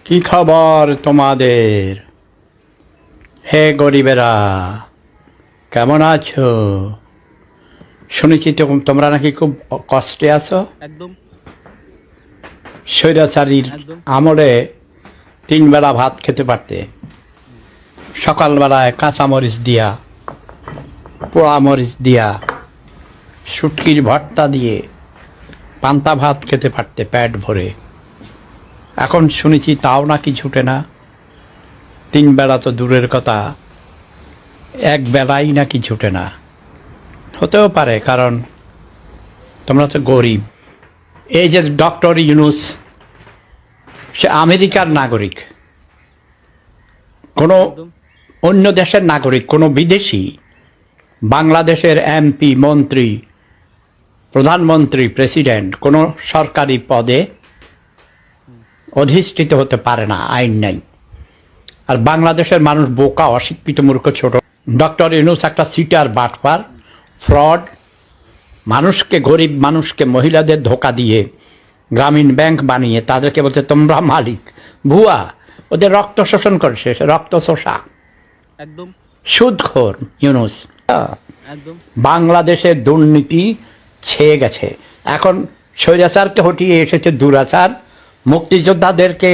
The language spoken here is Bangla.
কি খবর তোমাদের? হে গরিবেরা, কেমন আছো? শুনেছি তোমরা নাকি খুব কষ্টে আছো। একদম স্বৈরাচারীর একদম আমলে 3 বেলা ভাত খেতে পারতে, সকালবেলায় কাঁচামরিচ দিয়া, পোড়া মরিচ দিয়া, শুটকির ভর্তা দিয়ে পান্তা ভাত খেতে পারতে পেট ভরে। এখন শুনেছি তাও নাকি ছুটে না। 3 বেলা তো দূরের কথা, 1 বেলাই নাকি ছুটে না। হতেও পারে, কারণ তোমরা তো গরিব। এই যে ডক্টর ইউনূস, সে আমেরিকার নাগরিক, কোনো একদম অন্য দেশের নাগরিক, কোনো বিদেশি বাংলাদেশের এমপি, মন্ত্রী, প্রধানমন্ত্রী, প্রেসিডেন্ট কোনো সরকারি পদে অধিষ্ঠিত হতে পারে না, আইন নাই। আর বাংলাদেশের মানুষ বোকা, অশিক্ষিত, মূর্খ, ছোট। ডক্টর ইউনূস একটা সিটার, বাটপার, ফ্রড। মানুষকে, গরিব মানুষকে, মহিলাদের ধোকা দিয়ে গ্রামীণ ব্যাংক বানিয়ে তাদেরকে বলতে তোমরা মালিক। ভুয়া, ওদের রক্ত শোষণ করছে, রক্ত শোষা, একদম সুদখোর ইউনূস। একদম বাংলাদেশের দুর্নীতি ছেয়ে গেছে। এখন স্বৈরাচারকে হটিয়ে এসেছে দুরাচার, মুক্তিযোদ্ধাদেরকে